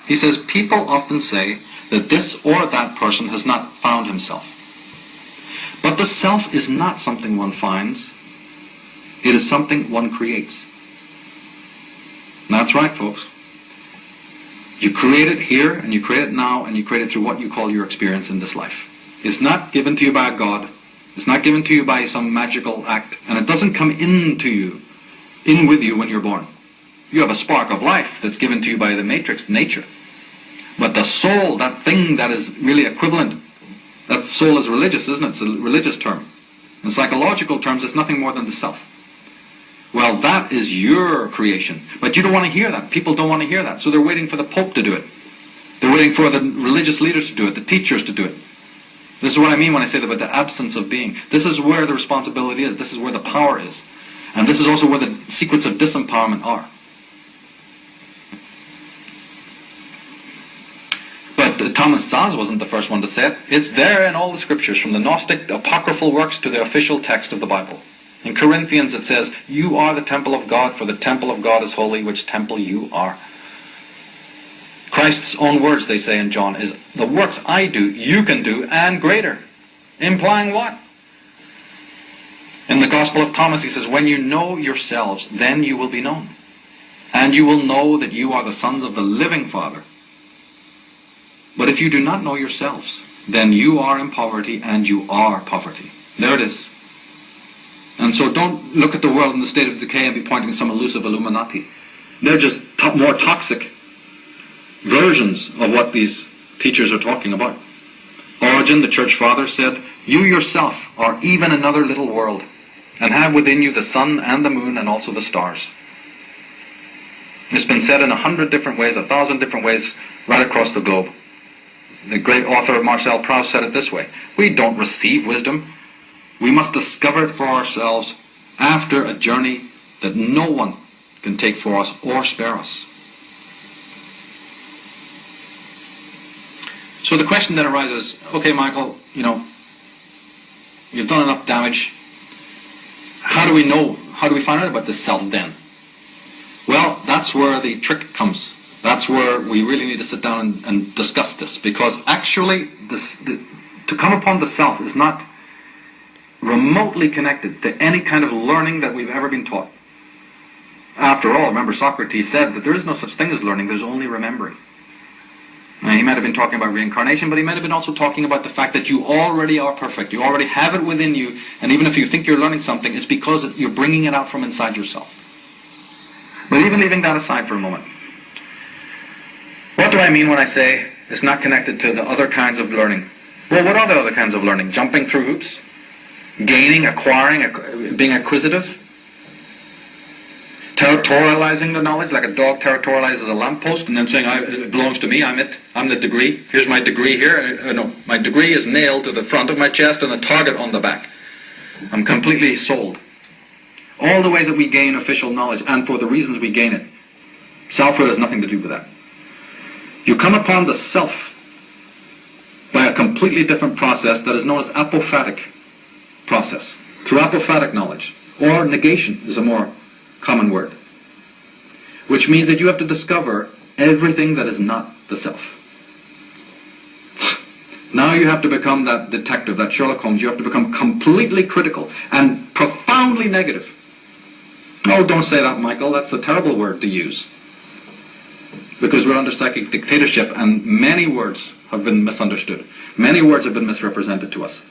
He says, people often say that this or that person has not found himself. But the self is not something one finds. It is something one creates. That's right, folks. You create it here, and you create it now, and you create it through what you call your experience in this life. It's not given to you by a God. It's not given to you by some magical act, and it doesn't come into you, in with you when you're born. You have a spark of life that's given to you by the matrix, nature. But the soul, that thing that is really equivalent, that soul is religious, isn't it? It's a religious term. In psychological terms, it's nothing more than the self. Well, that is your creation. But you don't want to hear that. People don't want to hear that. So they're waiting for the Pope to do it. They're waiting for the religious leaders to do it, the teachers to do it. This is what I mean when I say about the absence of being. This is where the responsibility is. This is where the power is. And this is also where the secrets of disempowerment are. But Thomas Saz wasn't the first one to say it. It's there in all the scriptures, from the Gnostic apocryphal works to the official text of the Bible. In Corinthians it says, you are the temple of God, for the temple of God is holy, which temple you are. Christ's own words, they say in John, is, the works I do, you can do, and greater. Implying what? In the Gospel of Thomas he says, when you know yourselves, then you will be known. And you will know that you are the sons of the living Father. But if you do not know yourselves, then you are in poverty, and you are poverty. There it is. And so don't look at the world in the state of decay and be pointing to some elusive Illuminati. They're just more toxic versions of what these teachers are talking about. Origen, the church father, said, you yourself are even another little world, and have within you the sun and the moon and also the stars. It's been said in 100 different ways, 1,000 different ways, right across the globe. The great author Marcel Proust said it this way, we don't receive wisdom. We must discover it for ourselves after a journey that no one can take for us or spare us. So the question then arises, okay, Michael, you've done enough damage. How do we know? How do we find out about this self then? Well, that's where the trick comes. That's where we really need to sit down and discuss this, because actually to come upon the self is not remotely connected to any kind of learning that we've ever been taught. After all, remember Socrates said that there is no such thing as learning, there's only remembering. Now, he might have been talking about reincarnation, but he might have been also talking about the fact that you already are perfect. You already have it within you, and even if you think you're learning something, it's because you're bringing it out from inside yourself. But even leaving that aside for a moment, what do I mean when I say it's not connected to the other kinds of learning? Well, what are the other kinds of learning? Jumping through hoops? Gaining, acquiring, being acquisitive? Territorializing the knowledge, like a dog territorializes a lamppost and then saying, it belongs to me, I'm it, I'm the degree. Here's my degree here. No, my degree is nailed to the front of my chest and the target on the back. I'm completely sold. All the ways that we gain official knowledge, and for the reasons we gain it, selfhood has nothing to do with that. You come upon the self by a completely different process that is known as apophatic process. Through apophatic knowledge, or negation is a more common word, which means that you have to discover everything that is not the self. Now you have to become that detective, that Sherlock Holmes. You have to become completely critical and profoundly negative. Oh, don't say that, Michael. That's a terrible word to use. Because we're under psychic dictatorship, and many words have been misunderstood. Many words have been misrepresented to us.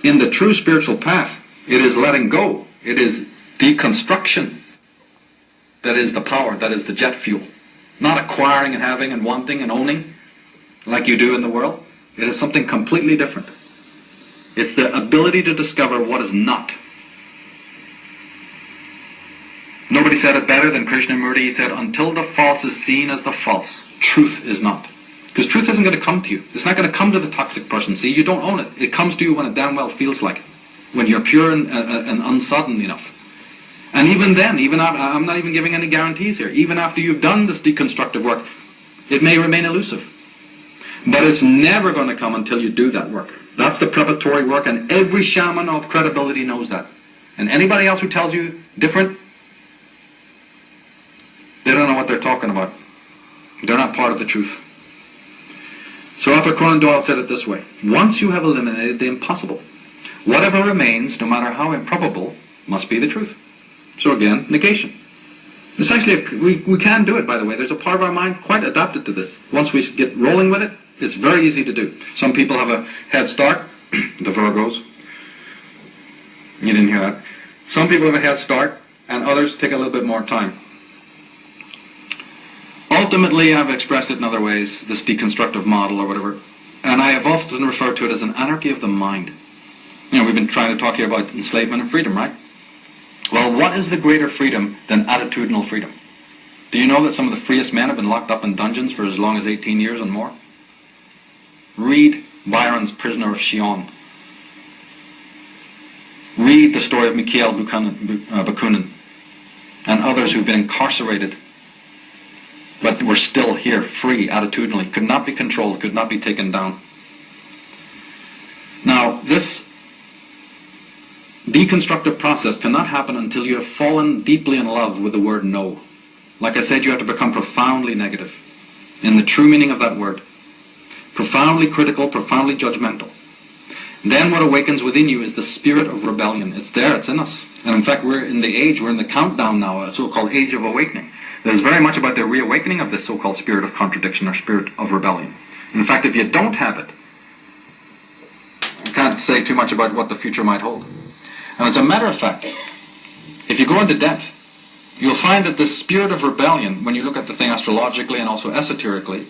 In the true spiritual path, it is letting go. It is deconstruction that is the power, that is the jet fuel. Not acquiring and having and wanting and owning like you do in the world. It is something completely different. It's the ability to discover what is not. Nobody said it better than Krishnamurti. He said, until the false is seen as the false, truth is not. Because truth isn't going to come to you. It's not going to come to the toxic person. See, you don't own it. It comes to you when it damn well feels like it. When you're pure and unsodden enough. And even then, I'm not even giving any guarantees here. Even after you've done this deconstructive work, it may remain elusive. But it's never going to come until you do that work. That's the preparatory work, and every shaman of credibility knows that. And anybody else who tells you different, they don't know what they're talking about. They're not part of the truth. So Arthur Conan Doyle said it this way: once you have eliminated the impossible, whatever remains, no matter how improbable, must be the truth. So again, negation. Essentially, we can do it, by the way. There's a part of our mind quite adapted to this. Once we get rolling with it, it's very easy to do. Some people have a head start, the Virgos. You didn't hear that. Some people have a head start, and others take a little bit more time. Ultimately, I've expressed it in other ways, this deconstructive model or whatever, and I have often referred to it as an anarchy of the mind. You know, we've been trying to talk here about enslavement and freedom, right? Well, what is the greater freedom than attitudinal freedom? Do you know that some of the freest men have been locked up in dungeons for as long as 18 years and more? Read Byron's Prisoner of Chillon. Read the story of Mikhail Bakunin and others who've been incarcerated but were still here, free, attitudinally, could not be controlled, could not be taken down. Now, this deconstructive process cannot happen until you have fallen deeply in love with the word no. Like I said, you have to become profoundly negative, in the true meaning of that word. Profoundly critical, profoundly judgmental. Then what awakens within you is the spirit of rebellion. It's there, it's in us. And in fact, we're in the countdown now, a so-called age of awakening. That is very much about the reawakening of this so-called spirit of contradiction or spirit of rebellion. In fact, if you don't have it, I can't say too much about what the future might hold. And as a matter of fact, if you go into depth, you'll find that the spirit of rebellion, when you look at the thing astrologically and also esoterically,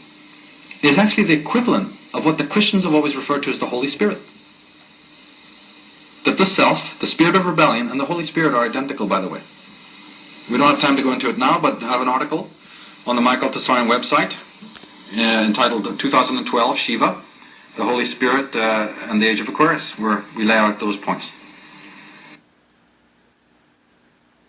is actually the equivalent of what the Christians have always referred to as the Holy Spirit. That the self, the spirit of rebellion, and the Holy Spirit are identical, by the way. We don't have time to go into it now, but I have an article on the Michael Tsarion website entitled 2012 Shiva, the Holy Spirit and the Age of Aquarius, where we lay out those points.